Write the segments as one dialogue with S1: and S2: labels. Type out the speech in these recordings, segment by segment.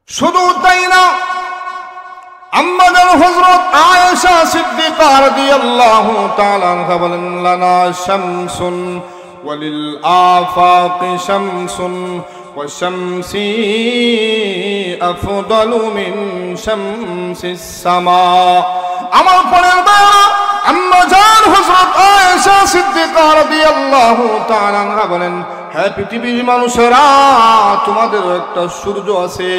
S1: শুধু তাই না, আম্মাজান হযরত আয়েশা সিদ্দিকা রাদিয়াল্লাহু তাআলা আনহা বলেন, লানা শামসুন ওয়ালিল আফাকি শামসুন ওয়া শামসি আফদালু মিন শামসিস সামা। আমার পরের বার আম্মাজান হযরত আয়েশা সিদ্দিকা রাদিয়াল্লাহু তাআলা আনহা বলেন, হে পৃথিবীর মানুষেরা, তোমাদের একটা সূর্য আছে,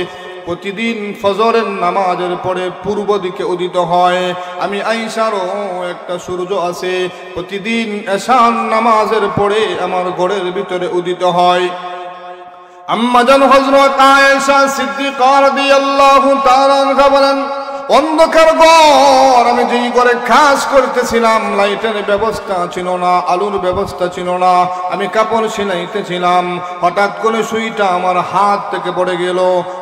S1: প্রতিদিন ফজরের নামাজের পরে পূর্ব দিকে উদিত হয়। আমি আয়েশারও একটা সূর্য আছে, প্রতিদিন এশার নামাজের পরে আমার ঘরের ভিতরে উদিত হয়। আম্মাজান হযরত আয়েশা সিদ্দিকা রাদিয়াল্লাহু তাআলা আনহা বলেন, অন্ধকার ঘর, আমি যেই ঘরে কাজ করতেছিলাম, লাইটের ব্যবস্থা ছিল না, আলোর ব্যবস্থা ছিল না, আমি কাপড় সেলাইতেছিলাম, হঠাৎ করে সুইটা আমার হাত থেকে পড়ে গেল।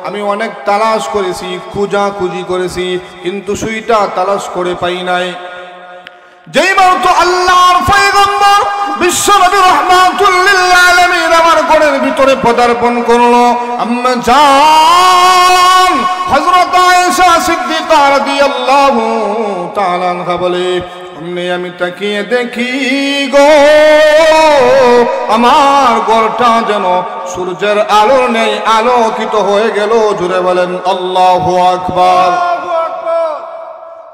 S1: আমি অনেক তালাশ করেছি, খুঁজাখুঁজি করেছি, কিন্তু সুইটা তালাশ করে পাই নাই। যেই মাত্র আল্লাহর পয়গম্বর বিশ্বনবী রাহমাতুল লিল আলামিন আমার ঘরের ভিতরে পদার্পণ করলো, আম্মা জান হযরত আয়েশা সিদ্দিকা রাদিয়াল্লাহু তাআলা আনহা বলে, আমি তাকিয়ে দেখি গো, আমার ঘরটা যেন সূর্যের আলোর নেই আলোকিত হয়ে গেল। জুড়ে বলেন আল্লাহু আকবার।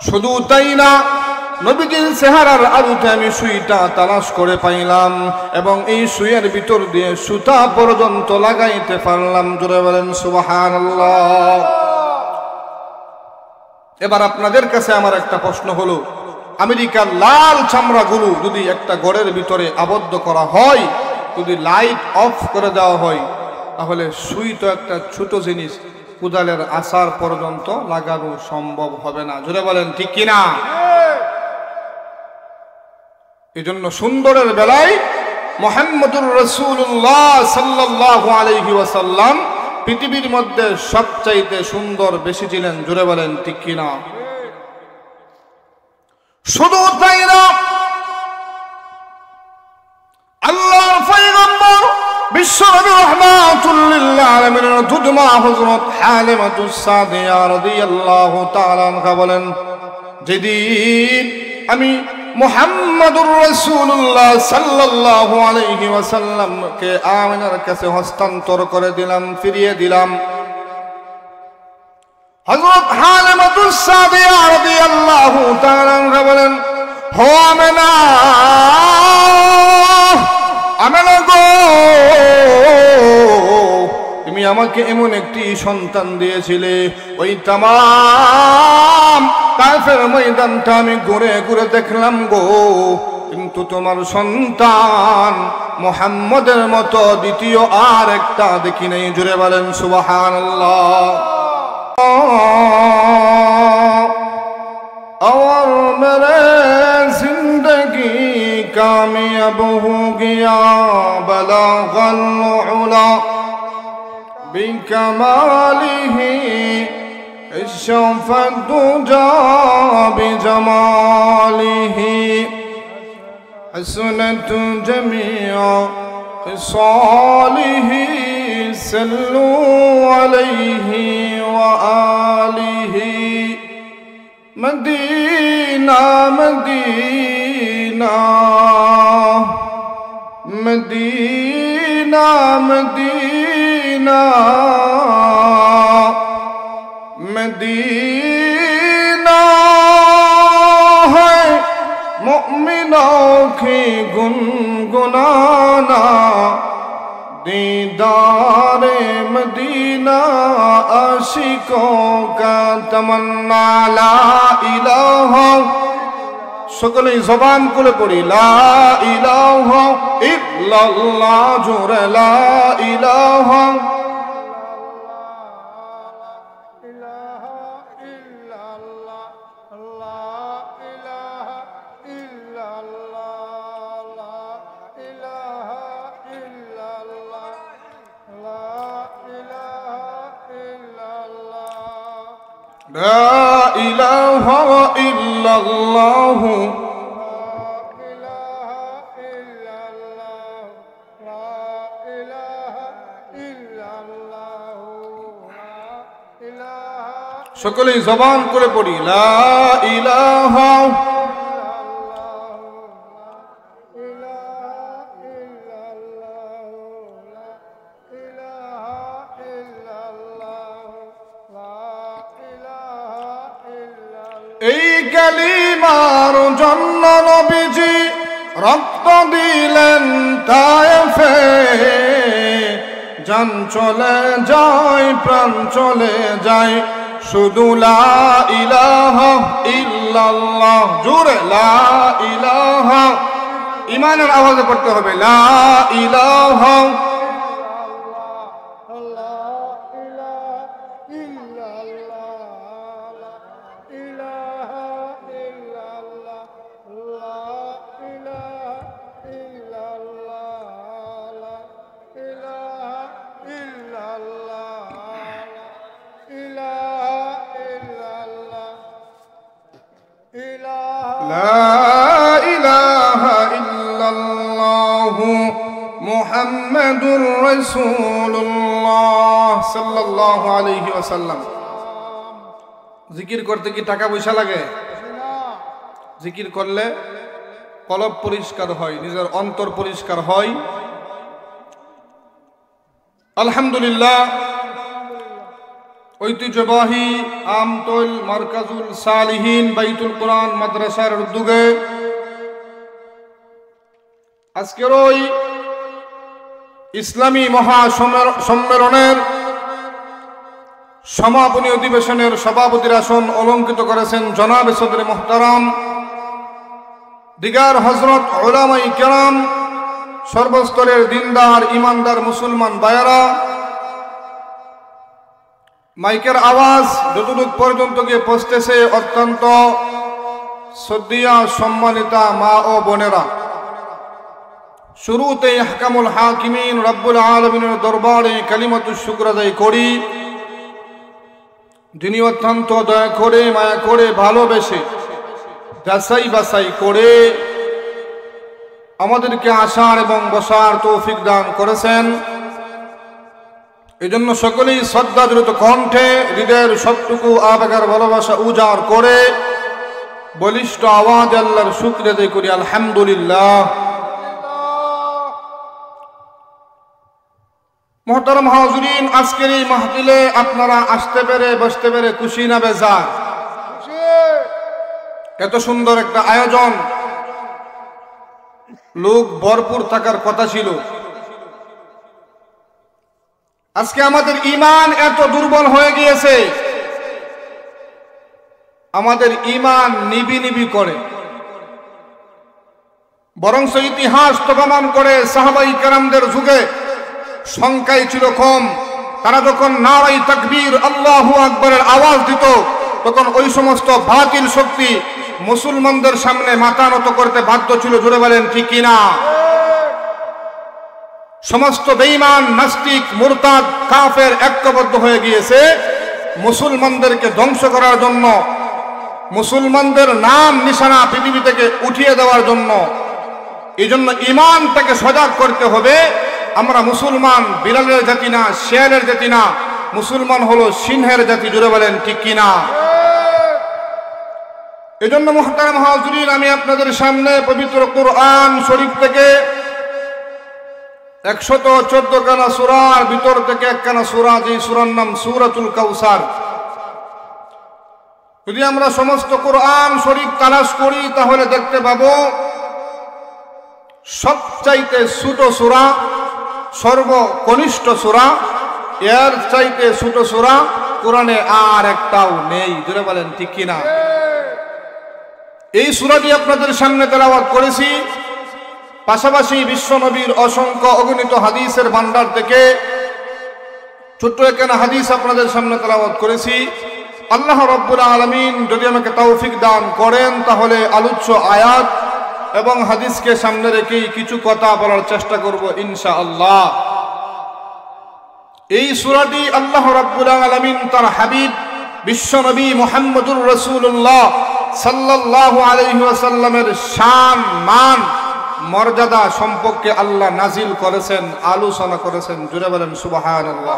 S1: শুধু তাই না, নবীজির চেহারার আলোতে আমি সুইটা তালাশ করে পাইলাম এবং এই সুইয়ের ভিতর দিয়ে সুতা পর্যন্ত লাগাইতে পারলাম। জোরে বলেন সুবহানাল্লাহ। এবার আপনাদের কাছে আমার একটা প্রশ্ন হলো, আমেরিকার লাল চামড়াগুলো যদি একটা ঘরের ভিতরে আবদ্ধ করা হয়, যদি লাইট অফ করে দেওয়া হয়, তাহলে সুই তো একটা ছোট জিনিস, কোদালের আসার পর্যন্ত লাগানো সম্ভব হবে না। জোরে বলেন ঠিক কিনা? এই জন্য সুন্দরের বেলায় মুহাম্মদুর রাসূলুল্লাহ সাল্লাল্লাহু আলাইহি ওয়াসাল্লাম পৃথিবীর মধ্যে সবচাইতে সুন্দর বেশি ছিলেন। জোরে বলেন ঠিক কিনা? শুধু তাই না, আল্লাহর পয়গম্বর বিশ্বনবী রাহমাতুল লিল আলামিনের দুধমা হযরত হালিমাতুস সাদিয়া রাদিয়াল্লাহু তাআলা আনহা বলেন, যেদিন আমি মুহাম্মদুর রাসূলুল্লাহ সাল্লাল্লাহু আলাইহি ওয়াসাল্লামকে আমিনার কাছে হস্তান্তর করে দিলাম, ফিরিয়ে দিলাম, হযরত হালিমাতুস সাদিয়া রাদিয়াল্লাহু তাআলা আনহা বলেন, হো আমিনা, আমিনা গো, তুমি আমাকে এমন একটি সন্তান দিয়েছিলে, ওই তামাম কাফের ময়দানটা আমি ঘুরে ঘুরে দেখলাম গো, কিন্তু তোমার সন্তান মুহাম্মদের মতো দ্বিতীয় আর একটা দেখি নাই। জুড়ে বলেন সুবহানাল্লাহ। और मेरे जिंदगी कामयाब हो गया, बलगल उला बिकमालिही शफ़क़ दुजा बिजमालिही हसनत जमीअ ख़िसालिही सल्लु अलैहि व आलिही। Medina Medina Medina Medina Medina है मुमिनों की गुनगुनाना, दीदारे मदीना आशिकों का तमन्ना। ला इलाहा, সকলে জবান করে পড়ি, লা ইলাহা ইল্লাল্লাহ, জোরে লা ইলাহা لا إله إلا الله সকলেই জবান করে পড়ি লা ইলাহা এই কালিমার জন্য নবীজি রক্ত দিলেন তায়েফে জান চলে যায় প্রাণ চলে যায় শুধু লা ইলাহা ইল্লাল্লাহ জোরে লা ইলাহা ঈমানের আওয়াজে পড়তে হবে লা ইলাহা মুহাম্মাদুর রাসূলুল্লাহ সাল্লাল্লাহু আলাইহি ওয়াসাল্লাম। জিকির করতে কি টাকা পয়সা লাগে? জিকির করলে কলব পরিষ্কার হয়, নিজের অন্তর পরিষ্কার হয়। আলহামদুলিল্লাহ, ঐতিহ্যবাহী আমতল মারকাজুল সালিহিন বাইতুল কোরআন মাদ্রাসার উদ্যোগে আজকের ওই ইসলামী মহাসম্মেলনের সমাপনী অধিবেশনের সভাপতির আসন অলঙ্কিত করেছেন জনাবে সদরে মুহতারাম দিগার হযরত উলামায়ে কেরাম, সর্বস্তরের দিনদার ইমানদার মুসলমান ভাইয়েরা। মাইকের আওয়াজ যতটুকু পর্যন্ত গিয়ে পৌঁছতেছে অত্যন্ত শ্রদ্ধেয়া সম্মানিতা মা ও বোনেরা, শুরুতে আহকামুল হাকিমিন রব্বুল আলামিনের দরবারে কালিমাতুশ শুকর আদায় করি, যিনি অত্যন্ত দয়া করে মায়া করে ভালোবেসে যাচাই বাছাই করে আমাদেরকে আসার এবং বসার তৌফিক দান করেছেন। এজন্য সকলেই শ্রদ্ধাযুক্ত কণ্ঠে হৃদয়ের সবটুকু আবেগের ভালোবাসা উজাড় করে বলিষ্ঠ আওয়াজ আল্লাহর শুকর আদায় করি আলহামদুলিল্লাহ। মুহতারাম হাজিরিন, আজকের এই মাহফিলে আপনারা আসতে পেরে বসতে পেরে খুশি না বেজার? এত সুন্দর একটা আয়োজন, লোক ভরপুর থাকার কথা ছিল। আজকে আমাদের ঈমান এত দুর্বল হয়ে গিয়েছে, আমাদের ঈমান নিবি নিবি করে। বরঞ্চ ইতিহাস প্রমাণ করে সাহাবায়ে কেরামদের যুগে সংখ্যাই ছিল কম। তারা যখন নারায়ে তাকবীর আল্লাহু আকবারের আওয়াজ দিত, তখন ওই সমস্ত বাতিল শক্তি মুসলমানদের সামনে মাথা নত করতে বাধ্য ছিল। জোরে বলেন ঠিক কিনা? সমস্ত বেঈমান নাস্তিক মুরতাদ কাফের ঐক্যবদ্ধ হয়ে গিয়েছে মুসলমানদেরকে ধ্বংস করার জন্য, মুসলমানদের নাম নিশানা পৃথিবী থেকে উঠিয়ে দেওয়ার জন্য। এই জন্য ঈমানটাকে সজাগ করতে হবে। আমরা মুসলমান বিড়ালের জাতি না, শেয়ালের জাতি না, মুসলমান হলো সিংহের জাতি। জোরে বলেন ঠিক কিনা? এজন্য মুহতারাম হাজিরিন, আমি আপনাদের সামনে পবিত্র কুরআন শরীফ থেকে 114 খানা সূরার ভিতর থেকে একখানা সূরা, যে সূরার নাম সূরাতুল কাউসার। যদি আমরা সমস্ত কুরআন শরীফ তালাশ করি তাহলে দেখতে পাবো সবচাইতে ছোট সূরা, সর্বকনিষ্ঠ সূরা, এর চাইতে ছোট সূরা কোরআনে আর একটাও নেই। জোরে বলেন ঠিক কিনা? এই সূরাটি আপনাদের সামনে তেলাওয়াত করেছি, পাশাপাশি বিশ্বনবীর অসংখ্য অগণিত হাদিসের ভান্ডার থেকে ছোট্ট একখানা হাদিস আপনাদের সামনে তেলাওয়াত করেছি। আল্লাহ রাব্বুল আলামিন যদি আমাকে তৌফিক দান করেন তাহলে আলোচ্য আয়াত এবং হাদিসকে সামনে রেখেই কিছু কথা বলার চেষ্টা করব ইনশাআল্লাহ। এই সূরাটি আল্লাহ রাব্বুল আলামিন তার হাবিব বিশ্বনবী মুহাম্মদুর রাসূলুল্লাহ সাল্লাল্লাহু আলাইহি ওয়াসাল্লামের শান, মান, মর্যাদা সম্পর্কে আল্লাহ নাজিল করেছেন, আলোচনা করেছেন। জোরে বলেন সুবহানাল্লাহ।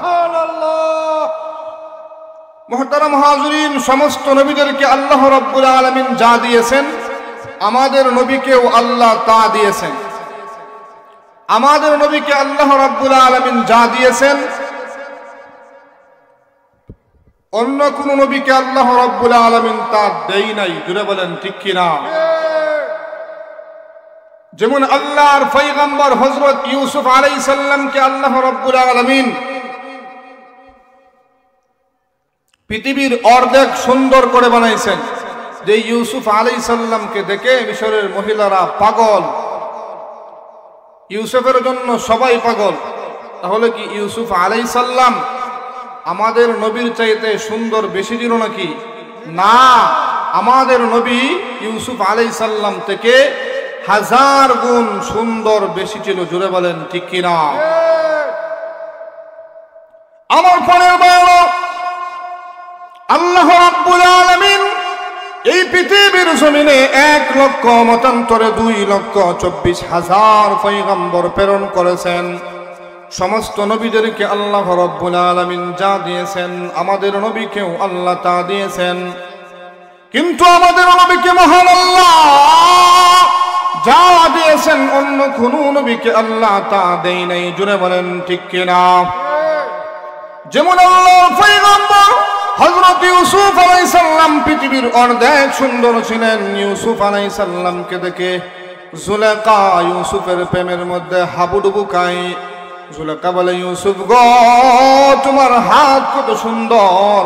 S1: মুহতারাম হাজিরিন, সমস্ত নবীদেরকে আল্লাহ রাব্বুল আলামিন যা দিয়েছেন আমাদের নবীকেও আল্লাহ তা দিয়েছেন। আমাদের নবীকে আল্লাহ রাব্বুল আলামিন যা দিয়েছেন অন্য কোন নবীকে আল্লাহ রাব্বুল আলামিন তা দেই নাই। জুড়ে বলেন ঠিক কিনা? যেমন আল্লাহর পয়গম্বর হযরত ইউসুফ আলাইহিস সালামকে আল্লাহ রাব্বুল আলামিন পৃথিবীর অর্ধেক সুন্দর করে বানাইছেন, যে ইউসুফ আলাইহিস সালামকে দেখে মিশরের মহিলারা পাগল, ইউসুফের জন্য সবাই পাগল। তাহলে কি ইউসুফ আলাইহিস সালাম আমাদের নবীর চাইতে সুন্দর বেশি ছিল নাকি? না, আমাদের নবী ইউসুফ আলাইহিস সালাম থেকে 1000 গুণ সুন্দর বেশি ছিল। জুড়ে বলেন ঠিক কিনা? আমার পরের বড় আল্লাহ রাব্বুল আলামিন এই পৃথিবীর জমিনে 1 লক্ষ মতান্তরে 2,24,000 পয়গম্বর প্রেরণ করেছেন। সমস্ত নবীদেরকে আল্লাহ রাব্বুল আলামিন যা দিয়েছেন আমাদের নবীকেও আল্লাহ তা দিয়েছেন। কিন্তু আমাদের নবীকে মহান আল্লাহ যা দিয়েছেন অন্য কোন নবীকে আল্লাহ তা দেয় নাই। জুড়ে বলেন ঠিক কিনা? যেমন আল্লাহর পয়গম্বর হযরত ইউসুফ আলাইহিস সালাম পৃথিবীর অর্ধেক সুন্দর ছিলেন। ইউসুফ আলাইহিস সালামকে দেখে জুলেখা ইউসুফের প্রেমের মধ্যে হাবুডুবু খায়। জুলেখা বলে, ইউসুফ গো, তোমার হাত কত সুন্দর,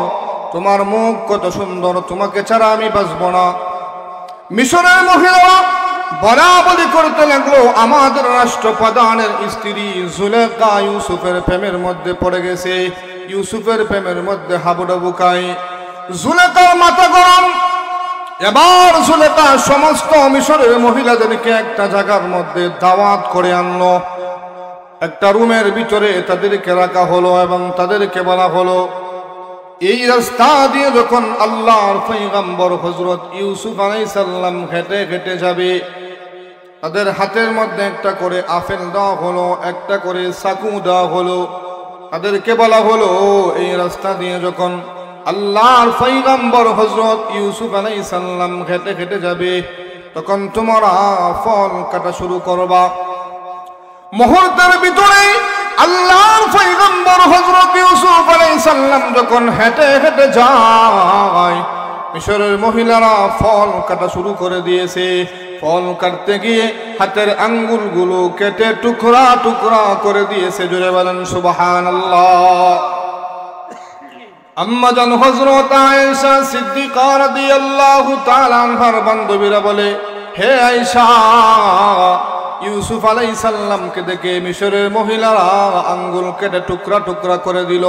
S1: তোমার মুখ কত সুন্দর, তোমাকে ছাড়া আমি বাঁচব না। মিশরের মহিলারা বলা বলি করতে লাগলো, আমাদের রাষ্ট্রপ্রধানের স্ত্রী জুলেখা ইউসুফের প্রেমের মধ্যে পড়ে গেছে, ইউসুফের প্রেমের মধ্যে হাবুডুবু খায়। জুলেখার মাথা গরম। এবার জুলেখা সমস্ত মিশরের মহিলাদেরকে একটা জায়গার মধ্যে দাওয়াত করে আনলো। একটা রুমের ভিতরে তাদেরকে রাখা হলো এবং তাদেরকে বলা হলো, এই রাস্তা দিয়ে যখন আল্লাহর পয়গম্বর হযরত ইউসুফ আলাইহিস সালাম হেঁটে হেঁটে যাবে, তাদের হাতের মধ্যে একটা করে আপেল দেওয়া হলো, একটা করে চাকু দেওয়া হলো। তাদেরকে বলা হলো, এই রাস্তা দিয়ে যখন আল্লাহর পয়গম্বর হযরত ইউসুফ আলাইহিস সালাম হেঁটে হেঁটে যাবে, তখন তোমরা ফল কাটা শুরু করবা। মুহূর্তের ভিতরে আল্লাহর পয়গম্বর হযরত ইউসুফ আলাইহিস সালাম যখন হেঁটে হেঁটে যায়, মিশরের মহিলারা ফল কাটা শুরু করে দিয়েছে। ফল কাটতে গিয়ে হাতের আঙ্গুলগুলো কেটে টুকরা টুকরা করে দিয়েছে। জোরে বলেন সুবহানাল্লাহ। আম্মা জান হযরত আয়েশা সিদ্দিকা রাদিয়াল্লাহু তাআলা আনহার বান্ধবীরা বলে, হে আয়েশা, ইউসুফ আলাইহিস সালামকে দেখে মিশরের মহিলারা আঙ্গুল কেটে টুকরা টুকরা করে দিল।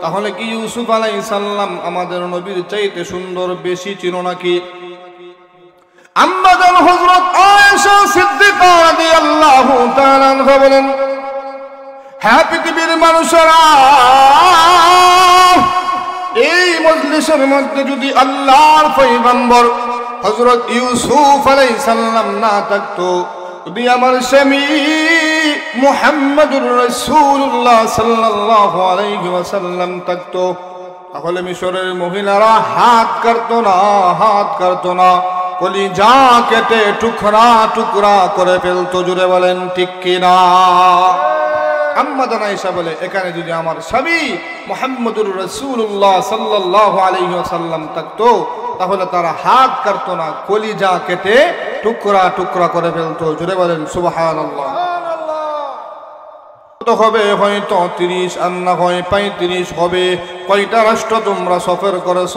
S1: তাহলে কি ইউসুফ আলাইহিস সালাম আমাদের নবীর চাইতে সুন্দর বেশি ছিল নাকি? আম্মা জান হযরত আয়েশা সিদ্দিকা রাদিয়াল্লাহু তাআলা আনহা বলেন, হ্যাঁ পৃথিবীর মানুষেরা, এই মজলিসের মধ্যে যদি আল্লাহর পয়গম্বর হযরত ইউসুফ আলাইহিস সালাম না থাকতো, যদি আমার স্বামী মুহাম্মদুর রাসূলুল্লাহ সাল্লাল্লাহু আলাইহি ওয়াসাল্লাম থাকতো, তাহলে মিশরের মহিলারা হাত কাটতো না, হাত কাটতো না, কলিজা কেটে টুকরা টুকরা করে ফেলতো। জুড়ে বলেন ঠিক কিনা? আম্মা জান আয়েশা বলে, এখানে যদি আমার স্বামী মুহাম্মদুর রাসূলুল্লাহ সাল্লাল্লাহু আলাইহি ওয়াসাল্লাম থাকতো, তাহলে তারা হাত কাটতো না, কলিজা কেটে টুকরা টুকরা করে ফেলতো। জুড়ে বলেন সুবহানাল্লাহ। হবে হয়তো 30 আর না হয় 35 হবে। কয়টা রাষ্ট্র তোমরা সফর করেছ?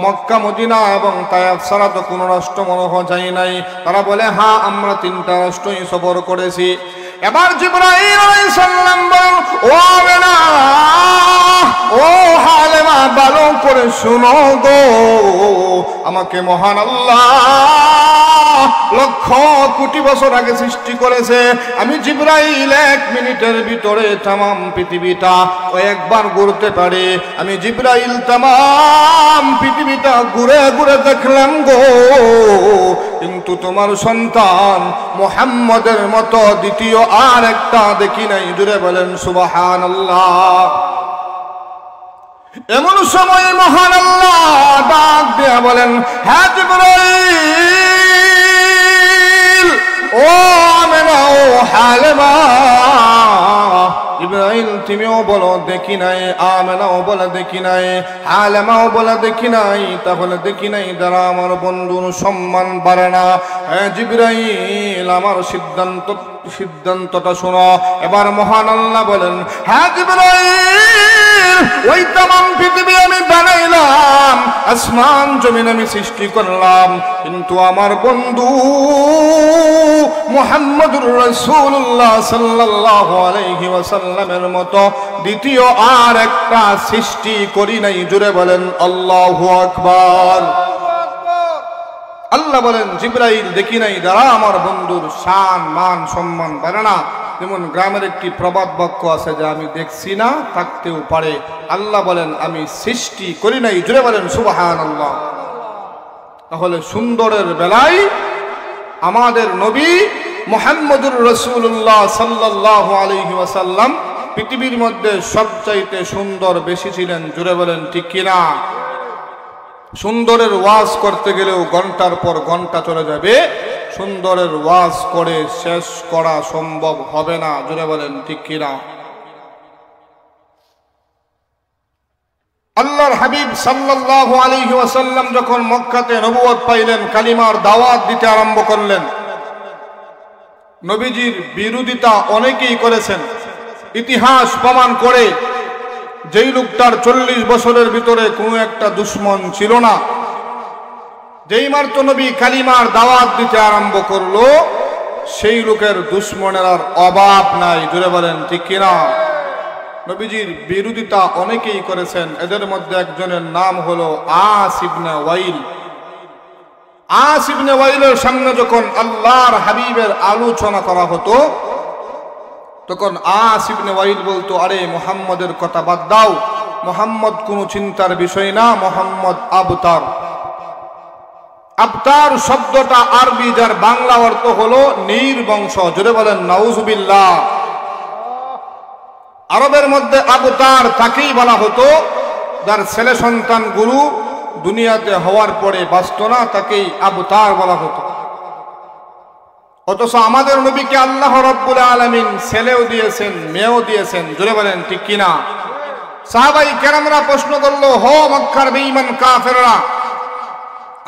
S1: মক্কা, মদিনা এবং তায়েফ ছাড়া তো কোনো রাষ্ট্র মনে হয় যায় নাই। তারা বলে, হ্যাঁ আমরা 3টা রাষ্ট্রই সফর করেছি। এবার জিবরাইল আলাইহিস সালাম বলেন, ও আমেনা, ও হালেমা, ভালো করে শুনো গো, আমাকে মহান আল্লাহ লক্ষ কোটি বছর আগে সৃষ্টি করেছে। আমি জিবরাইল 1 মিনিটের ভিতরে तमाम পৃথিবীটা একবার ঘুরতে পারে। আমি জিবরাইল तमाम পৃথিবীটা ঘুরে ঘুরে দেখলাম গো, কিন্তু তোমার সন্তান মুহাম্মদের মতো দ্বিতীয় আর একটা দেখি নাই। জুড়ে বলেন সুবহানাল্লাহ। এমন সময় মহান আল্লাহ ডাক দিয়ে বলেন, হ্যাঁ জিবরাইল, ও আমেনা, ও হালেমা। জিবরাইল তুমিও বলো দেখি নাই, আমেনাও বলে দেখি নাই, হালেমাও বলে দেখি নাই, তাহলে দেখি নাই দ্বারা আমার বন্ধুর সম্মান বাড়ে না। হ্যাঁ জিবরাইল, আমার সিদ্ধান্তটা শোনো। এবার মহান আল্লাহ বলেন, হ্যাঁ জিবরাইল, ওই তামাম পৃথিবী আমি বানাইলাম, আসমান জমিন আমি সৃষ্টি করলাম, কিন্তু আমার বন্ধু মুহাম্মদুর রাসূলুল্লাহ সাল্লাল্লাহু আলাইহি ওয়াসাল্লামের মতো দ্বিতীয় আর একটা সৃষ্টি করি নাই। জোরে বলেন আল্লাহু আকবার। আল্লাহ বলেন, জিবরাইল দেখি নাই দ্বারা আমার বন্ধুর শান মান সম্মান বাড়ে না। যেমন গ্রামের একটি প্রবাদ বাক্য আছে যে আমি দেখছি না, থাকতেও পারে। আল্লাহ বলেন আমি সৃষ্টি করি নাই। জোরে বলেন সুবহানাল্লাহ। তাহলে সুন্দরের বেলায় আমাদের নবী মুহাম্মদুর রাসূলুল্লাহ সাল্লাল্লাহু আলাইহি ওয়াসাল্লাম পৃথিবীর মধ্যে সবচাইতে সুন্দর বেশি ছিলেন। জোরে বলেন ঠিক কিনা? সুন্দরের ওয়াজ করতে গেলেও ঘন্টার পর ঘন্টা চলে যাবে, সুন্দরের ওয়াজ করে শেষ করা সম্ভব হবে না। জোরে বলেন ঠিক কিনা? আল্লাহর হাবিব সাল্লাল্লাহু আলাইহি ওয়াসাল্লাম যখন মক্কাতে নবুয়ত পাইলেন, কালিমার দাওয়াত দিতে আরম্ভ করলেন, নবীজির বিরোধিতা অনেকেই করেছেন। ইতিহাস প্রমাণ করে যেই লোকটার 40 বছরের ভিতরে কোনো একটা দুশ্মন ছিল না, যেই মাত্র নবী কালিমার দাওয়াত দিতে আরম্ভ করলো, সেই লোকের দুশ্মনের আর অভাব নাই। জোরে বলেন ঠিক কিনা? নবীজির বিরোধিতা অনেকেই করেছেন। এদের মধ্যে একজনের নাম হলো আস ইবনে ওয়াইল। আস ইবনে ওয়াইলের সামনে যখন আল্লাহর হাবিবের আলোচনা করা হতো, তখন আস ইবনে ওয়াইল বলতো, আরে মুহাম্মদের কথা বাদ দাও, মুহাম্মদ কোনো চিন্তার বিষয় না, মুহাম্মদ আবতার। আবতার শব্দটা আরবি, যার বাংলা অর্থ হলো নির্বংশ। জোরে বলেন নাউজুবিল্লাহ। আরবের মধ্যে আবতার তাকেই বলা হতো যার ছেলে সন্তান গুরু দুনিয়াতে হওয়ার পরে বাঁচত না, তাকেই আবতার বলা হতো। অথচ আমাদের নবীকে আল্লাহ রাব্বুল আলামিন ছেলেও দিয়েছেন, মেয়েও দিয়েছেন। জোরে বলেন ঠিক কিনা? সাহাবাই কেরামরা প্রশ্ন করলো, হো মক্কার বেঈমান কাফেররা,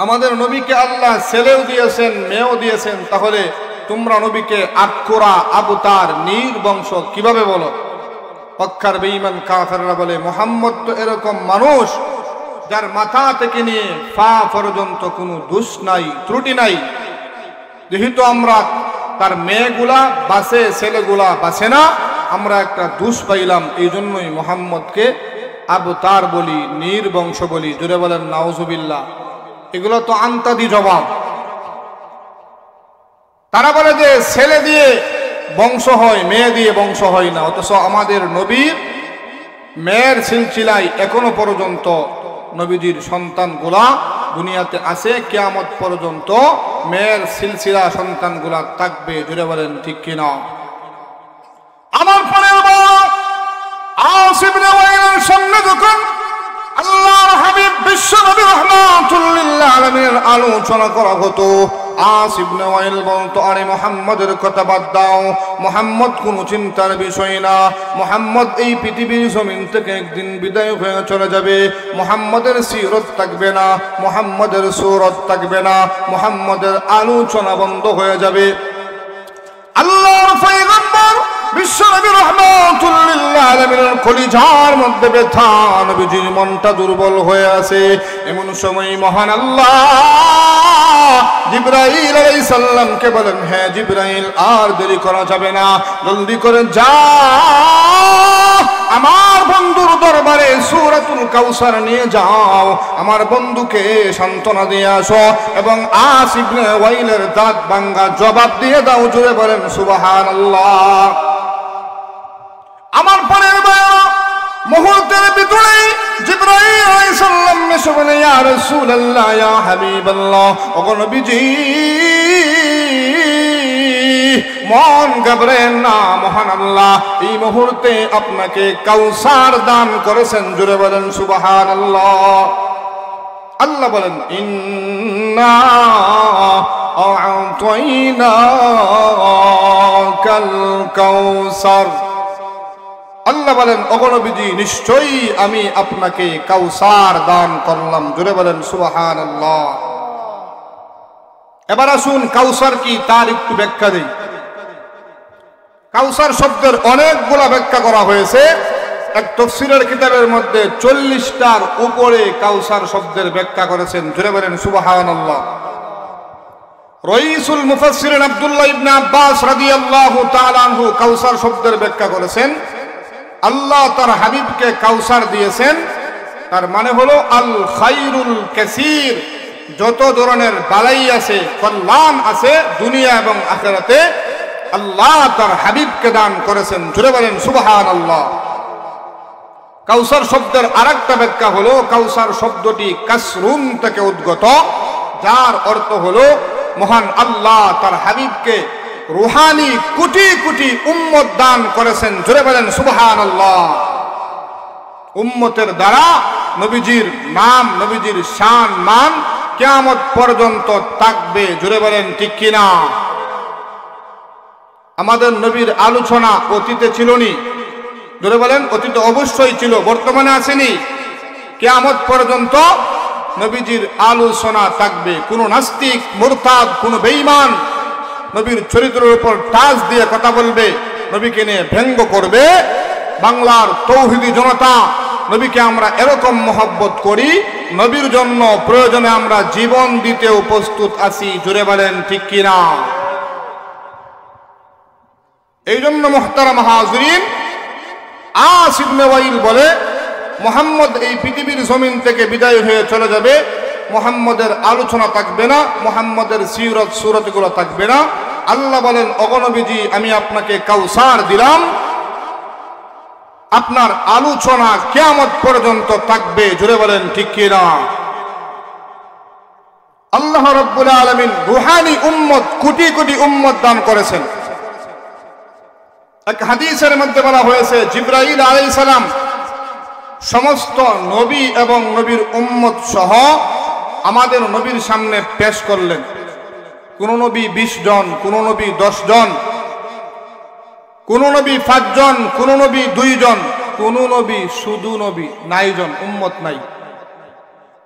S1: আমাদের নবীকে আল্লাহ ছেলেও দিয়েছেন, মেয়েও দিয়েছেন, তাহলে তোমরা নবীকে আটকোরা, আবতার, নির্বংশ কিভাবে বলো? মক্কার বেঈমান কাফেররা বলে, মুহাম্মদ তো এরকম মানুষ যার মাথা থেকে নিয়ে পা পর্যন্ত কোনো দোষ নাই, ত্রুটি নাই। যেহেতু আমরা তার মেয়েগুলা বাঁচে, ছেলেগুলা বাঁচে না, আমরা একটা দোষ পাইলাম, এই জন্যই মুহাম্মদকে আবতার বলি, নির্বংশ বলি। জোরে বলেন নাউজুবিল্লাহ। এগুলো তো আন্তাদি জবাব। তারা বলে যে ছেলে দিয়ে বংশ হয়, মেয়ে দিয়ে বংশ হয় না। অথচ আমাদের নবীর মেয়ের সিলসিলায় এখনো পর্যন্ত নবীজির সন্তানগুলা দুনিয়াতে আছে, কিয়ামত পর্যন্ত মেয়ের সিলসিলা সন্তানগুলা থাকবে। জুড়ে বলেন ঠিক কিনা? আমার পরের আস ইবনে ওয়াইলের সামনে যখন আল্লাহর হাবিব বিশ্বনবী রাহমাতুল লিল আলামিনের আলোচনা করা হতো, আস ইবনে ওয়াইল বলতো, আরে মুহাম্মদের কথা বাদ দাও, মুহাম্মদ কোনো চিন্তার বিষয় না, মুহাম্মদ এই পৃথিবীর জমিন থেকে একদিন বিদায় হয়ে চলে যাবে, মুহাম্মদের সিরত থাকবে না, মুহাম্মদের সূরত থাকবে না, মুহাম্মদের আলোচনা বন্ধ হয়ে যাবে। আল্লাহর পয়গম্বর বিশ্বনবী রাহমাতুল লিল আলামিনের কলিজার মধ্যে ব্যথা, নবীজির মনটা দুর্বল হয়ে আছে। এমন সময় মহান আল্লাহ জিবরাইল আলাইহিস সালামকে বলেন, হ্যাঁ জিবরাইল, আর দেরি করা যাবে না, জলদি করে যাও, আমার বন্ধুর দরবারে সূরাতুল কাউসার নিয়ে যাও, আমার বন্ধুকে সান্ত্বনা দিয়ে আসো, এবং আস ইবনে ওয়াইলের দাঁত ভাঙা জবাব দিয়ে দাও। জুড়ে বলেন সুবহানাল্লাহ। আমার পরের মুহূর্তের ভিতরে জিবরাইল আলাইহিস সালাম এসে বলে, ইয়া রাসূলুল্লাহ, ইয়া হাবিবাল্লাহ, ওগো নবীজি, মন ঘাবড়েন না, মহান আল্লাহ এই মুহূর্তে আপনাকে কাউসার দান করেছেন। জোরে বলেন সুবহানাল্লাহ। আল্লাহ বলেন ইন্না আ'তাইনাকাল কাউসার। আল্লাহ বলেন ওগো নবীজি নিশ্চয়ই আমি আপনাকে কাউসার দান করলাম। জোরে বলেন সুবহানাল্লাহ। এবার আসুন কাউসার কি তার একটু ব্যাখ্যা দেই। কাউসার শব্দের অনেকগুলা ব্যাখ্যা করা হয়েছে। এক তাফসীরের কিতাবের মধ্যে 40টার উপরে কাউসার শব্দের ব্যাখ্যা করেছেন। জোরে বলেন সুবহানাল্লাহ। রাইসুল মুফাসসিরিন আব্দুল্লাহ ইবনে আব্বাস রাদিয়াল্লাহু তাআলা আনহু কাউসার শব্দের ব্যাখ্যা করেছেন, আল্লাহ তার হাবিবকে কাউসার দিয়েছেন, তার মানে হলো আল খায়রুল কাসীর, যত ধরনের বালাই আছে, কল্যাণ আছে দুনিয়া এবং আখিরাতে, আল্লাহ তার হাবিবকে দান করেছেন। জোরে বলেন সুবহানাল্লাহ। কাউসার শব্দের আরেকটা ব্যাখ্যা হলো কাউসার শব্দটি কাসরুন থেকে উদ্গত, যার অর্থ হলো মহান আল্লাহ তার হাবিবকে রুহানি কোটি কোটি উম্মত দান করেছেন। জোরে বলেন সুবহানাল্লাহ। উম্মতের দ্বারা নবীজির নাম, নবীজির শান মান কিয়ামত পর্যন্ত থাকবে। জোরে বলেন ঠিক কিনা? আমাদের নবীর আলোচনা অতীতে ছিল নি? জোরে বলেন অতীতে অবশ্যই ছিল, বর্তমানে আসেনি। কিয়ামত পর্যন্ত নবীজির আলোচনা থাকবে। কোন নাস্তিক, মুরতাদ, কোন বেঈমান নবীর চরিত্রের উপর টাচ দিয়ে কথা বলবে, নবীকে নিয়ে ব্যঙ্গ করবে। বাংলার তৌহিদি জনতা নবীকে আমরা এরকম মহব্বত করি, নবীর জন্য প্রয়োজনে আমরা জীবন দিতে প্রস্তুত আছি। জোরে বলেন ঠিক কিনা? এই জন্য মুহতারাম হাজিরিন, আস ইবনে ওয়াইল বলে মুহাম্মদ এই পৃথিবীর জমিন থেকে বিদায় হয়ে চলে যাবে, মুহাম্মদের আলোচনা থাকবে না, মুহাম্মদের সিরত সুরতগুলো থাকবে না। আল্লাহ বলেন ওগো নবীজি আমি আপনাকে কাউসার দিলাম, আপনার আলোচনা কিয়ামত পর্যন্ত থাকবে। জোরে বলেন ঠিক কিনা? আল্লাহ রাব্বুল আলামিন রুহানি উম্মত কোটি কোটি উম্মত দান করেছেন। এক হাদিসের মধ্যে বলা হয়েছে জিবরাইল আলাইহিস সালাম সমস্ত নবী এবং নবীর উম্মত সহ আমাদের নবীর সামনে পেশ করলেন। কোন নবী 20 জন, কোন নবী 10 জন, কোন নবী 5 জন, কোন নবী 2 জন, কোন নবী শুধু নবী, 9 জন, উম্মত নাই।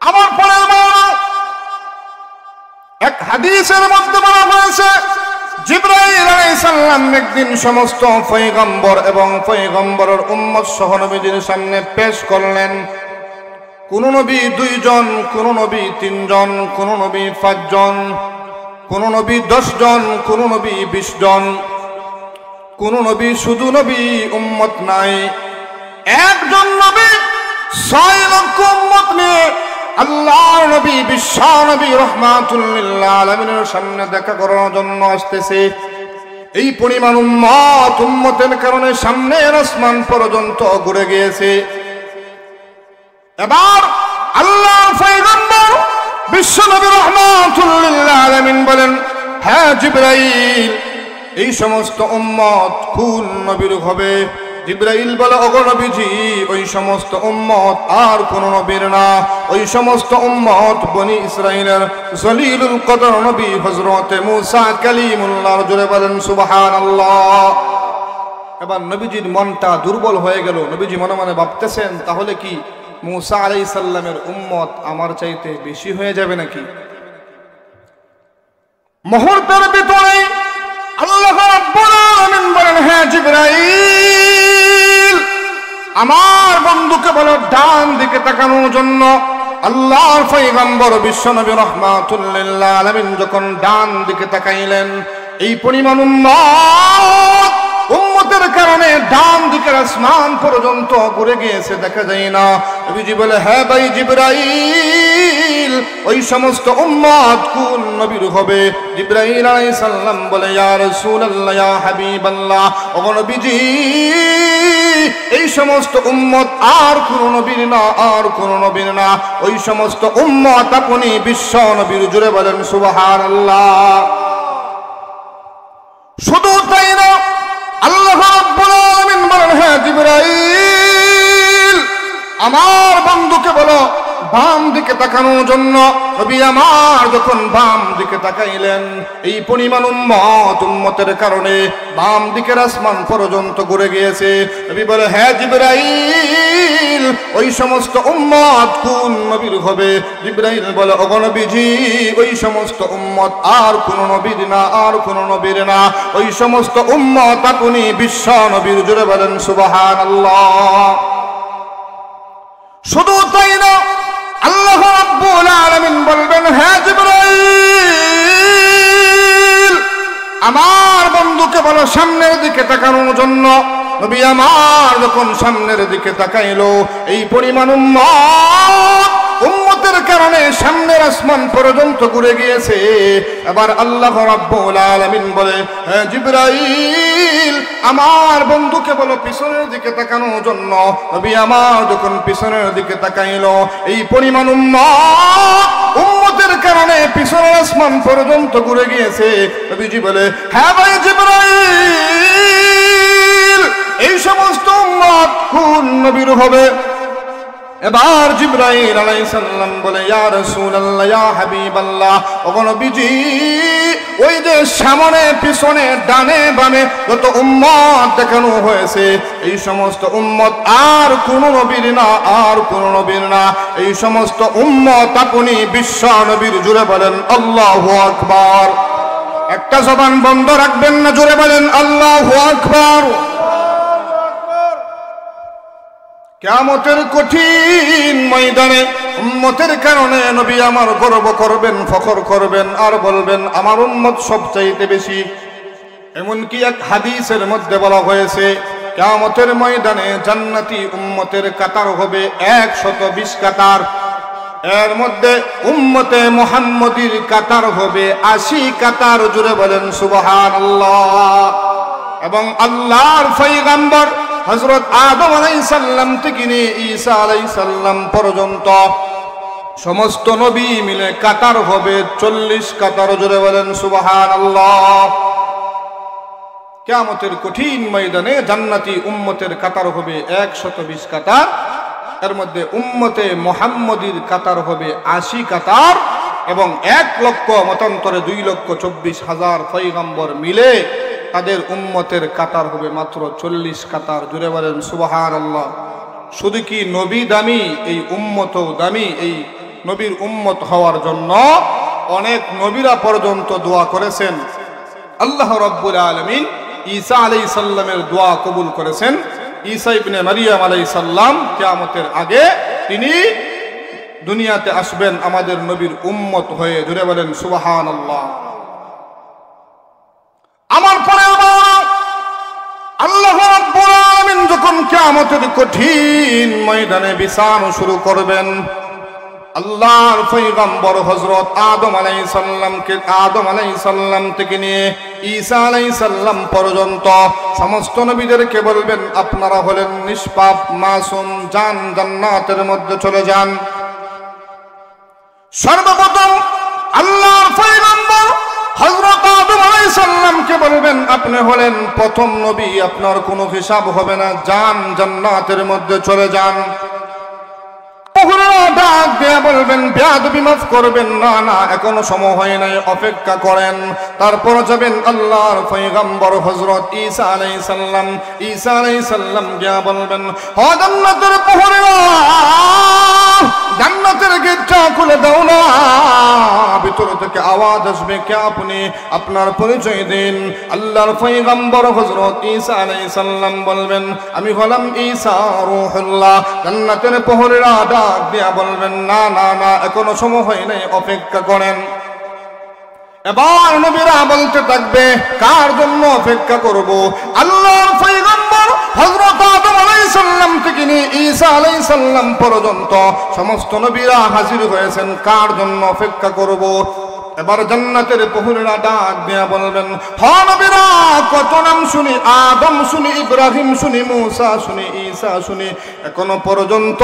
S1: আমার পরে এক হাদিসের মধ্যে বলা হয়েছে জিবরাইল আলাইহিস সালাম একদিন সমস্ত পয়গম্বর এবং পয়গম্বরের উম্মত সহ নবীদের সামনে পেশ করলেন। কোন নবী 2 জন, কোন নবী 3 জন, কোন নবী 5 জন, কোন নবী 10 জন, কোন নবী 20 জন, কোন নবী শুধু নবী, উম্মত নাই। একজন নবী 6 লক্ষ উম্মত নিয়ে আল্লাহর নবী বিশ্ব নবী রাহমাতুল লিল আলামিনের সামনে দেখা করার জন্য আসতেছে। এই পরিমাণ উম্মতের কারণে সামনের আসমান পর্যন্ত ঘুরে গিয়েছে। এবার আল্লাহর পয়গম্বর বিশ্ব নবী রাহমাতুল লিল আলামিন বলেন, হ্যাঁ জিবরাইল, এই সমস্ত উম্মত কোন নবীর হবে? জিবরাইল বলে ওগো নবীজি ওই সমস্ত উম্মত আর কোন নবীর না, ওই সমস্ত উম্মত বনি ইসরাইলের জলিলুল কদর নবী হযরতে মুসা কালিমুল্লাহর। জোরে বলেন সুবহানাল্লাহ। এবার নবীজির মনটা দুর্বল হয়ে গেল। নবীজি মনে মনে ভাবতেছেন তাহলে কি মুসা আলাইহিস সালামের উম্মত আমার চাইতে বেশি হয়ে যাবে নাকি? মুহূর্তের ভিতরে আল্লাহ রাব্বুল আলামিন বলেন, হ্যাঁ জিবরাইল, আমার বন্ধুকে বলো ডান দিকে তাকানোর জন্য। আল্লাহর পয়গম্বর বিশ্ব নবী রাহমাতুল লিল আলামিন যখন ডান দিকে তাকাইলেন, এই পরিমাণ উম্মতের কারণে ডান দিকের আসমান পর্যন্ত ঘুরে গিয়েছে, দেখা যায় না। নবীজি বলে, হ্যাঁ ভাই জিবরাইল, ওই সমস্ত উম্মত কোন নবীর হবে? জিবরাইল আলাইহিস সালাম বলে, ইয়া রাসূলুল্লাহ, ইয়া হাবিবাল্লাহ, ও নবীজি এই সমস্ত উম্মত আর কোন নবীর না, আর কোন নবীর না, ওই সমস্ত উম্মত আপনি বিশ্ব নবীর। জুড়ে বলেন সুবহানাল্লাহ। শুধু তাই না, আল্লাহ রাব্বুল আলামিন বলেন, হে জিবরাইল, আমার বন্ধুকে বলো বাম দিকে তাকানোর জন্য। নবী আমার যখন বাম দিকে তাকাইলেন, এই পরিমাণ উম্মতের কারণে বাম দিকের আসমান পর্যন্ত ঘুরে গিয়েছে। নবী বলে, হে জিবরাইল, ওই সমস্ত উম্মত কোন নবীর হবে? জিবরাইল বলে, ওগো নবীজি, ওই সমস্ত উম্মত আর কোন নবীর না, আর কোন নবীর না, ওই সমস্ত উম্মত আপনি বিশ্ব নবীর। জুড়ে বলেন সুবহানাল্লাহ। শুধু তাই না, আল্লাহ রাব্বুল আলামিন বলবেন, হে জিবরাইল, আমার বন্ধুকে বলো সামনের দিকে তাকানোর জন্য। নবী আমার যখন সামনের দিকে তাকাইলো, এই পরিমাণ উম্মতের কারণে সামনের আসমান পর্যন্ত ঘুরে গিয়েছে। এবার আল্লাহ রাব্বুল আলামিন বলে, হে জিবরাইল, আমার বন্ধুকে বলো পিছনের দিকে তাকানোর জন্য। নবী আমার যখন পিছনের দিকে তাকাইলো, এই পরিমাণ উম্মতের কারণে পিছনের আসমান পর্যন্ত ঘুরে গিয়েছে। নবীজি বলে, হ্যাঁ ভাই জিবরাইল, এই সমস্ত উম্মত কোন নবীর হবে? এবার জিবরাইল আলাইহিস সালাম বলে, ইয়া রাসূলুল্লাহ, ইয়া হাবিবাল্লাহ, ওগো নবীজি, ওই যে সামনে পিছনে ডানে বামে যত উম্মত দেখানো হয়েছে, এই সমস্ত উম্মত আর কোন নবীর না, আর কোন নবীর না, এই সমস্ত উম্মত আপনি বিশ্ব নবীর। জুড়ে বলেন আল্লাহু আকবার। একটা জবান বন্ধ রাখবেন না, জুড়ে বলেন আল্লাহু আকবার। কিয়ামতের কঠিন ময়দানে উম্মতের কারণে নবী আমার গর্ব করবেন, ফখর করবেন, আর বলবেন আমার উম্মত সবচাইতে বেশি। এমনকি এক হাদিসের মধ্যে বলা হয়েছে, কিয়ামতের ময়দানে জান্নাতি উম্মতের কাতার হবে 120 কাতার, এর মধ্যে উম্মতে মুহাম্মদীর কাতার হবে 80 কাতার। জুড়ে বলেন সুবহানাল্লাহ। এবং আল্লাহর পয়গম্বর হযরত আদম আলাইহিস সালাম থেকে নিয়ে ঈসা আলাইহিস সালাম পর্যন্ত সমস্ত নবী মিলে কাতার হবে 40 কাতার। জুড়ে বলেন সুবহানাল্লাহ। কিয়ামতের কঠিন ময়দানে জান্নাতি উম্মতের কাতার হবে 120 কাতার, এর মধ্যে উম্মতে মুহাম্মদীর কাতার হবে 80 কাতার, এবং 1 লক্ষ মতান্তরে 2,24,000 পয়গম্বর মিলে তাদের উম্মতের কাতার হবে মাত্র 40 কাতার। জুড়ে বলেন সুবহানাল্লাহ। শুধু কি নবী দামি, এই উম্মতও দামি। এই নবীর উম্মত হওয়ার জন্য অনেক নবীরা পর্যন্ত দোয়া করেছেন। আল্লাহ রাব্বুল আলামিন ঈসা আলাইহিস সালামের দোয়া কবুল করেছেন। ঈসা ইবনে মারিয়াম আলাইহিস সালাম কিয়ামতের আগে তিনি দুনিয়াতে আসবেন আমাদের নবীর উম্মত হয়ে। জুড়ে বলেন সুবহানাল্লাহ। আমার পরে আল্লাহ রাব্বুল আলামিন যখন কিয়ামতের কঠিন ময়দানে বিচার শুরু করবেন, আল্লাহর পয়গম্বর হযরত আদম আলাইহিস সালাম থেকে নিয়ে ঈসা আলাইহিস সালাম পর্যন্ত সমস্ত নবীদেরকে বলবেন, আপনারা হলেন নিষ্পাপ মাসুম, যান জান্নাতের মধ্যে চলে যান। সর্বপ্রথম আল্লাহর পয়গম্বর হযরত আদম আলাইহিস সালামকে বলবেন, আপনি হলেন প্রথম নবী, আপনার কোনো হিসাব হবে না, যান জান্নাতের মধ্যে চলে যান। ডাক দিয়ে বলবেন, বেয়াদবি মাফ করবেন, না না এখনো সময় হয় নাই, অপেক্ষা করেন। তারপর যাবেন আল্লাহর পয়গম্বর হযরত ঈসা আলাইহিস সালাম গিয়া বলবেন, ও জান্নাতের প্রহরীরা, জান্নাতের গেটটা খুলে দাও না। ভিতর থেকে আওয়াজ আসবে, কে আপনি? আপনার পরিচয় দিন। আল্লাহর পয়গম্বর হযরত ঈসা আলাইহিস সালাম বলবেন, আমি হলাম ঈসা রূহুল্লাহ। জান্নাতের প্রহরীরা ডাক দিয়া বলবেন, না না না এখনো সময় হয় নাই, অপেক্ষা করেন। এবার নবীরা বলতে থাকবে, কার জন্য অপেক্ষা করব? আল্লাহর পয়গম্বর হযরত আদম আলাইহিস সালাম থেকে নিয়ে ঈসা আলাইহিস সালাম পর্যন্ত সমস্ত নবীরা হাজির হয়েছেন, কার জন্য অপেক্ষা করব? এবার জান্নাতের প্রহরীরা ডাক দিয়া বলবেন, হে নবীরা, কত নাম শুনি, আদম শুনি, ইব্রাহিম শুনি, মূসা শুনি, ঈসা শুনি, এখনো পর্যন্ত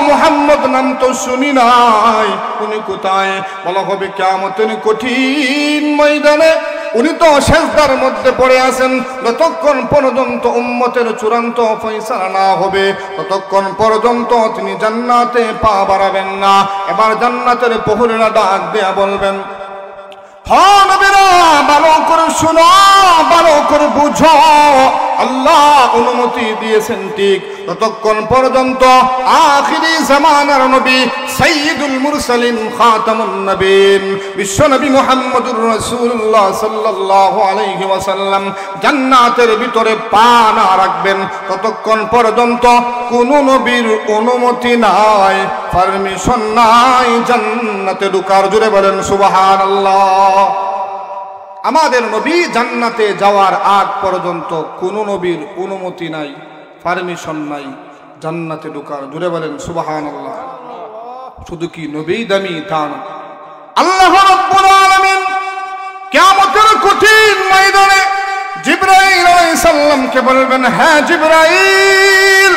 S1: মুহাম্মদ নাম তো শুনি নাই, উনি কোথায়? বলা হবে কিয়ামতের কঠিন ময়দানে উনি তো সেজদার মধ্যে পড়ে আছেন। যতক্ষণ পর্যন্ত উম্মতের চূড়ান্ত ফয়সালা না হবে ততক্ষণ পর্যন্ত তিনি জান্নাতে পা বাড়াবেন না। এবার জান্নাতের প্রহরীরা ডাক দেয়া বলবেন, হ্যাঁ নবীরা, ভালো করে শোনো, ভালো করে বুঝো, আল্লাহ অনুমতি দিয়েছেন ঠিক ততক্ষণ পর্যন্ত আখিরি জামানার নবী সাইয়্যিদুল মুরসালিন খাতামুন নবীন বিশ্বনবী মুহাম্মদুর রাসূলুল্লাহ সাল্লাল্লাহু আলাইহি ওয়াসাল্লাম জান্নাতের ভিতরে পা না রাখবেন ততক্ষণ পর্যন্ত কোন নবীর অনুমতি নাই, পারমিশন নাই জান্নাতে ঢোকার। জোরে বলেন সুবহানাল্লাহ। আমাদের নবী জান্নাতে যাওয়ার আগ পর্যন্ত কোন নবীর অনুমতি নাই, পারমিশন নাই জান্নাতে ঢোকার। জোরে বলেন সুবহানাল্লাহ। শুধু কি নবী দামি তা না, আল্লাহ রাব্বুল আলামিন কিয়ামতের কঠিন ময়দানে জিবরাইল আলাইহিস সালামকে বলবেন, হ্যাঁ জিবরাইল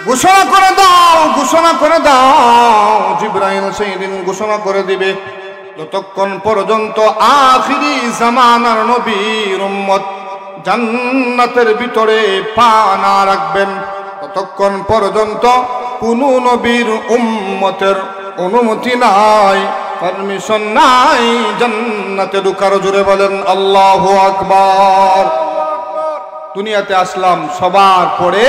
S1: ঘোষণা করে দাও, ঘোষণা করে দাও। জিবরাইল সেই দিন ঘোষণা করে দিবে, যতক্ষণ পর্যন্ত আখিরি জামানার নবীর উম্মত জান্নাতের ভিতরে পা না রাখবেন ততক্ষণ পর্যন্ত কোন নবীর উম্মতের অনুমতি নাই, পারমিশন নাই জান্নাতে ঢোকার। জোরে বলেন আল্লাহু আকবার। দুনিয়াতে আসলাম সবার পরে,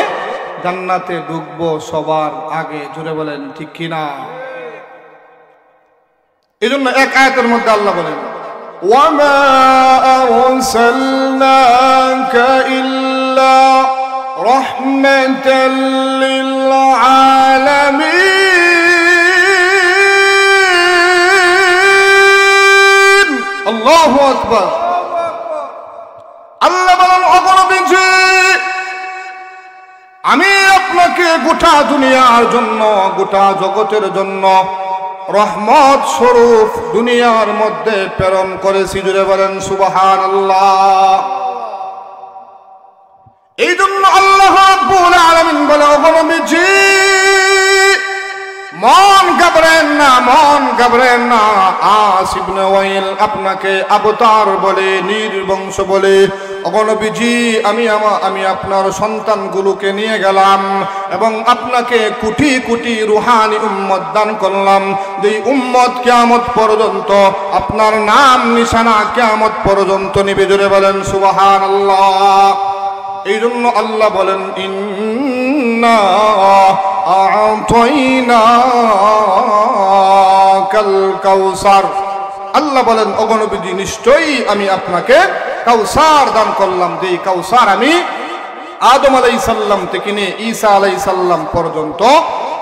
S1: জান্নাতে ঢুকবো সবার আগে। জোরে বলেন ঠিক কিনা? এই জন্য এক আয়াতের মধ্যে আল্লাহ বলেন, ওয়ামা আরসালনাকা ইল্লা রাহমাতাল লিল আলামিন। আল্লাহু আকবার। আল্লাহ বলেন, ওগো নবীজি, আমি আপনাকে গোটা দুনিয়ার জন্য, গোটা জগতের জন্য রহমত স্বরূপ দুনিয়ার মধ্যে প্রেরণ করেছি। জুড়ে বলেন সুবহানাল্লাহ। এই জন্য আল্লাহ রাব্বুল আলামিন বলে, ওগো নবীজি, মন ঘাবড়েন না, মন ঘাবড়েন না। আস ইবনে ওয়াইল আপনাকে আবতার বলে, নির্বংশ বলে। ওগো নবীজি, আমি আপনার সন্তানগুলোকে নিয়ে গেলাম এবং আপনাকে কোটি কোটি রুহানি উম্মত দান করলাম, যেই উম্মত কিয়ামত পর্যন্ত আপনার নাম নিশানা কিয়ামত পর্যন্ত নিবে। জোরে বলেন সুবহানাল্লাহ। এই জন্য আল্লাহ বলেন, ইন্না আ'তাইনাকাল কাউসার। আল্লাহ বলেন, ওগো নবীজি, নিশ্চয়ই আমি আপনাকে কাউসার দান করলাম, যে কাউসার আমি আদম আলাইহিস সালাম থেকে নিয়ে ঈসা আলাইহিস সালাম পর্যন্ত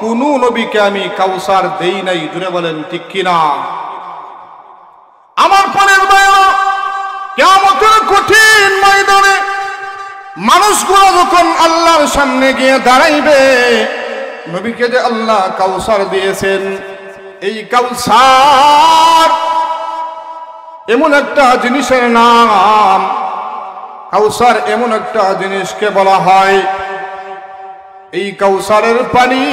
S1: কোন নবীকে আমি কাউসার দেই নাই। জুড়ে বলেন ঠিক কিনা? আমার প্রাণের ভাইরা, কিয়ামতের কঠিন ময়দানে মানুষগুলো যখন আল্লাহর সামনে গিয়ে দাঁড়াইবে, নবীকে যে আল্লাহ কাউসার দিয়েছেন, এই কাউসার এমন একটা জিনিসের নাম, কাউসার এমন একটা জিনিসকে বলা হয়, এই কাউসারের পানি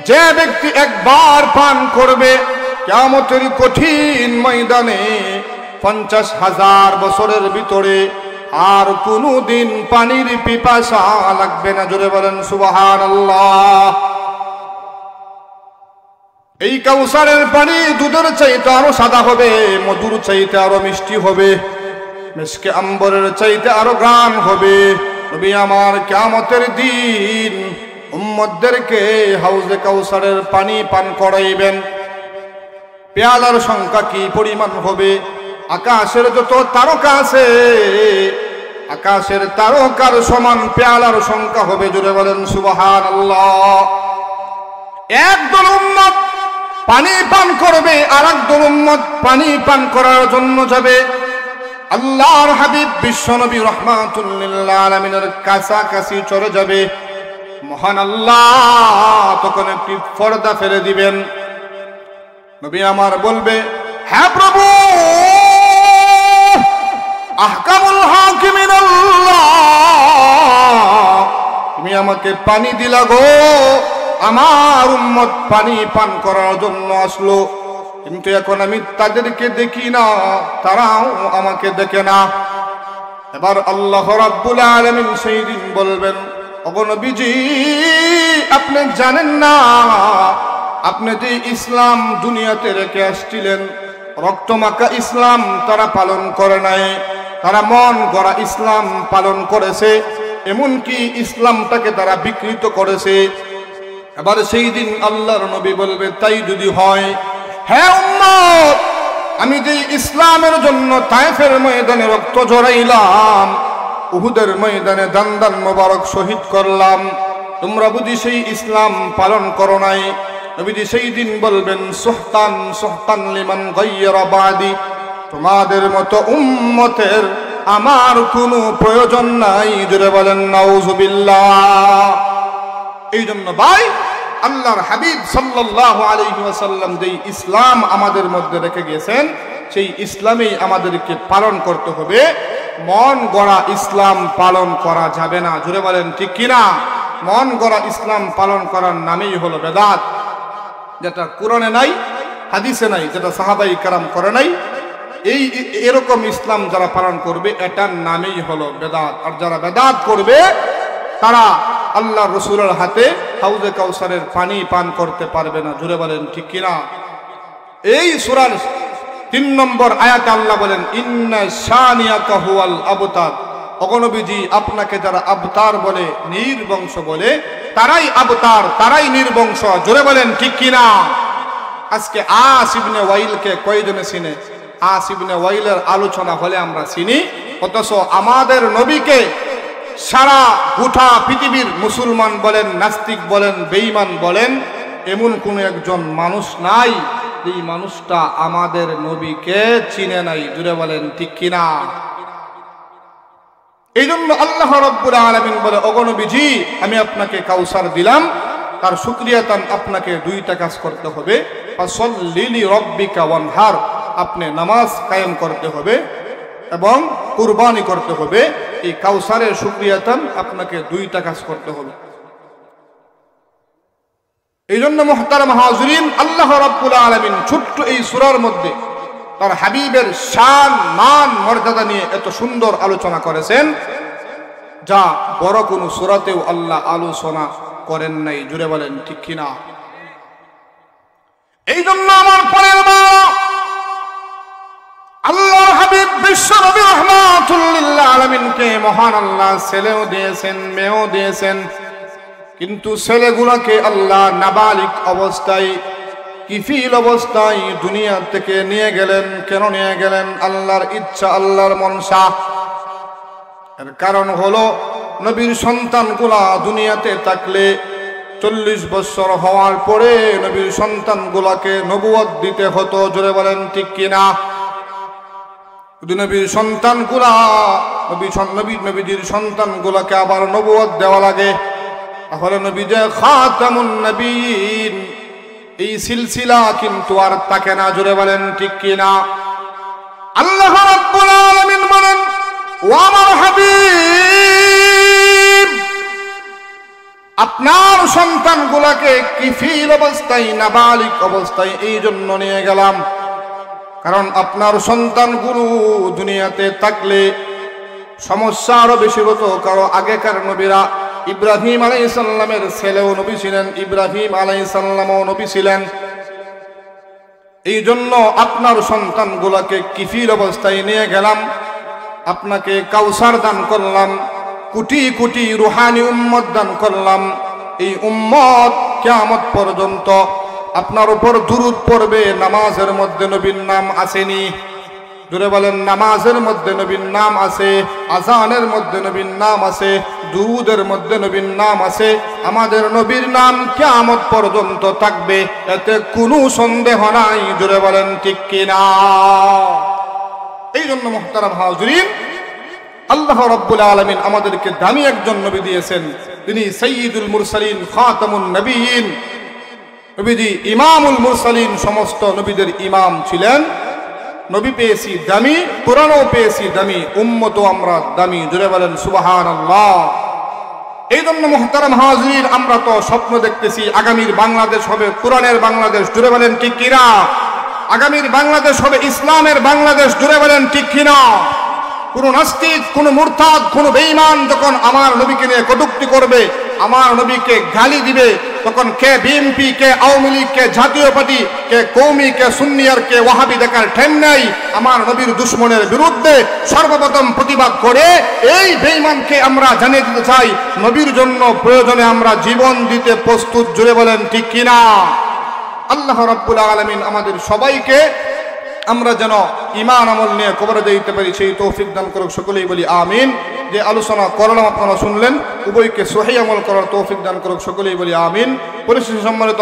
S1: যে ব্যক্তি একবার পান করবে কিয়ামতের কঠিন ময়দানে 50,000 বছরের ভিতরে আর কোনদিন পানির পিপাসা লাগবে না। জোরে বলেন সুবহানাল্লাহ। এই কাউসারের পানি দুধের চাইতে আরো সাদা হবে, মধুর চাইতে আরো মিষ্টি হবে, মিশকে আম্বরের চাইতে আরো গান হবে। নবী আমার কিয়ামতের দিন উম্মতদেরকে হাউজে কাউসারের পানি পান করাইবেন। পেয়ালার সংখ্যা কি পরিমাণ হবে? আকাশের যত তারকা আছে, আকাশের তারকার সমান পেয়ালার সংখ্যা হবে। জোরে বলেন সুবহানাল্লাহ। একদল উম্মত পানি পান করবে, আর একদল উম্মত পানি পান করার জন্য যাবে আল্লাহর হাবিব বিশ্বনবী রাহমাতুল লিল আলামিনের কাছাকাছি চলে যাবে। মহান আল্লাহ তখন একটি পর্দা ফেলে দিবেন। নবী আমার বলবে, হ্যাঁ প্রভু, আহকামুল হাকিমিন আল্লাহ, তুমি আমাকে পানি দিলা গো, আমার উম্মত পানি পান করার জন্য আসলো। কিন্তু এখন আমি তাদেরকে দেখি না, তারাও আমাকে দেখে না। এবার আল্লাহ রাব্বুল আলামিন সেই দিন বলবেন, ওগো নবীজি আপনি জানেন না, আপনি যে ইসলাম দুনিয়াতে রেখে আসছিলেন, রক্তমাখা ইসলাম তারা পালন করে নাই, তারা মন গড়া ইসলাম পালন করেছে, এমনকি ইসলামটাকে তারা বিকৃত করেছে। এবার সেই দিন আল্লাহর নবী বলবে, তাই যদি হয়, হ্যাঁ উম্মত, আমি যে ইসলামের জন্য তায়েফের ময়দানে রক্ত ঝরাইলাম, উহুদের ময়দানে দান দান মোবারক শহীদ করলাম, তোমরা বুঝি সেই ইসলাম পালন করো নাই। নবীজি সেই দিন বলবেন, সুহতান সুহতান লিমান গায়্যারা বাদি, তোমাদের মতো উম্মতের আমার কোনো প্রয়োজন নাই। জোরে বলেন নাউজুবিল্লাহ। এই জন্য ভাই, আল্লাহর হাবিব সাল্লাল্লাহু আলাইহি ওয়াসাল্লাম যেই ইসলাম আমাদের মধ্যে রেখে গিয়েছেন, সেই ইসলামেই আমাদেরকে পালন করতে হবে। মন গড়া ইসলাম পালন করা যাবে না। জোরে বলেন ঠিক কিনা? মন গড়া ইসলাম পালন করার নামেই হলো বেদাত, যেটা কোরআনে নাই, হাদিসে নাই, যেটা সাহাবাই কেরাম করে নাই। এরকম ইসলাম যারা পালন করবে, এটার নামেই হলো বেদাত। আর যারা বেদাত করবে, তারা আল্লাহ রসুলের হাতে হাউজে কাউসারের পানি পান করতে পারবে না। জোরে বলেন ঠিক কিনা? এই সূরার 3 নম্বর আয়াতে আল্লাহ বলেন, ইন্না শানিয়াকা হুয়াল আবতার। ওগো নবীজি, আপনাকে যারা আবতার বলে, নির্বংশ বলে, তারাই আবতার, তারাই নির্বংশ। জোরে বলেন ঠিক কিনা? আজকে আস ইবনে ওয়াইলকে কয়জনে চিনে? আস ইবনে ওয়াইলের আলোচনা হলে আমরা চিনি, অথচ আমাদের নবীকে সারা গোটা পৃথিবীর মুসলমান বলেন, নাস্তিক বলেন, বেঈমান বলেন, এমন কোন একজন মানুষ নাই এই মানুষটা আমাদের নবীকে চিনে নাই। জুড়ে বলেন ঠিক কিনা? এই জন্য আল্লাহ রাব্বুল আলামিন বলে, ওগো নবীজি, আমি আপনাকে কাউসার দিলাম, তার শুকরিয়াতান আপনাকে 2টা কাজ করতে হবে। ফাসাল্লি লিরাব্বিকা ওয়ানহার, আপনি নামাজ কায়েম করতে হবে এবং কুরবানি করতে হবে। এই কাউসারের শুকরিয়াতান আপনাকে 2টা কাজ করতে হবে। এই জন্য মুহতারাম হাজিরিন, আল্লাহ রাব্বুল আলামিন ছোট্ট এই সূরার মধ্যে তার হাবিবের শান, মান, মর্যাদা নিয়ে এত সুন্দর আলোচনা করেছেন, যা বড় কোন সূরাতেও আল্লাহ আলোচনা করেন নাই। জুড়ে বলেন ঠিক কিনা? এই জন্য আমার পরের আল্লাহর হাবিব বিশ্ব নবী রাহমাতুল লিল আলামিনকে মহান আল্লাহ ছেলেও দিয়েছেন, মেয়েও দিয়েছেন, কিন্তু ছেলেগুলোকে আল্লাহ নাবালিগ অবস্থায়, কিফিল অবস্থায় দুনিয়া থেকে নিয়ে গেলেন। কেন নিয়ে গেলেন? আল্লাহর ইচ্ছা, আল্লাহর মনসা। এর কারণ হলো, নবীর সন্তানগুলা দুনিয়াতে থাকলে 40 বছর হওয়ার পরে নবীর সন্তানগুলাকে নবুয়ত দিতে হতো। জোরে বলেন ঠিক কিনা? নবীর সন্তানগুলা, নবীজির সন্তানগুলাকে আবার নবুয়ত দেওয়া লাগে। তাহলে নবী যে খাতামুন নবীন, এই সিলসিলা কিন্তু আর থাকে না। জোরে বলেন ঠিক কিনা? আল্লাহ রাব্বুল আলামিন বলেন, ও আমার হাবিব, আপনার সন্তানগুলোকে কিফিল অবস্থায়, নাবালিগ অবস্থায় এই জন্য নিয়ে গেলাম, কারণ আপনার সন্তানগুলো দুনিয়াতে থাকলে সমস্যা আরো বেশি হতো। কারণ আগেকার নবীরা, ইব্রাহিম আলাইহিস সালামের ছেলেও নবী ছিলেন, ইব্রাহিম আলাইহিস সালামও নবী ছিলেন। এই জন্য আপনার সন্তানগুলোকে কিফিল অবস্থায় নিয়ে গেলাম, আপনাকে কাউসার দান করলাম, কোটি কোটি রুহানি উম্মত দান করলাম। এই উম্মত কিয়ামত পর্যন্ত আপনার উপর দুরূদ পড়বে। নামাজের মধ্যে নবীর নাম আসেনি? জোরে বলেন, নামাজের মধ্যে নবীর নাম আছে, আযানের মধ্যে নবীর নাম আছে, দুরূদের মধ্যে নবীর নাম আছে। আমাদের নবীর নাম কিয়ামত পর্যন্ত থাকবে, এতে কোনো সন্দেহ নাই। জোরে বলেন ঠিক কিনা? এই জন্য মুহতারাম হাজিরিন, আল্লাহ রাব্বুল আলামিন আমাদেরকে দামি একজন নবী দিয়েছেন। তিনি সাইয়্যিদুল মুরসালিন, খাতামুন নবিয়্যিন। নবীজি ইমামুল মুরসালিন, সমস্ত নবীদের ইমাম ছিলেন। নবী পেয়েছি দামি, কোরআনও পেয়েছি দামি, উম্মতও আমরা দামি। জোরে বলেন সুবহানাল্লাহ। এই জন্য মুহতারাম হাজিরিন, আমরা তো স্বপ্ন দেখতেছি আগামীর বাংলাদেশ হবে কোরআনের বাংলাদেশ। জোরে বলেন ঠিক কিনা? আগামীর বাংলাদেশ হবে ইসলামের বাংলাদেশ। জুড়ে বলেন ঠিক কিনা? কোন নাস্তিক, কোন মুরতাদ, কোন বেঈমান যখন আমার নবীকে নিয়ে কটূক্তি করবে, আমার নবীকে গালি দিবে, তখন কে বিএনপি, কে আওয়ামী লীগ, কে জাতীয় পার্টি, কে কওমি, কে সুন্নি আর কে ওয়াহাবি দেখার ঠাঁই নাই। আমার নবীর দুশমনের বিরুদ্ধে সর্বপ্রথম প্রতিবাদ করে এই বেঈমানকে আমরা জানিয়ে দিতে চাই, নবীর জন্য প্রয়োজনে আমরা জীবন দিতে প্রস্তুত। জুড়ে বলেন ঠিক কিনা? আল্লাহ রাব্বুল আলামিন আমাদের সবাইকে আমরা যেন ঈমান আমল নিয়ে কবরে দিতে পারি সেই তৌফিক দান করুক। সকলেই বলি আমিন। যে আলোচনা করলাম আপনারা শুনলেন, উভয়কে সহিহ আমল করার তৌফিক দান করুক। সকলেই বলি আমিন। পরিশেষে সম্মানিত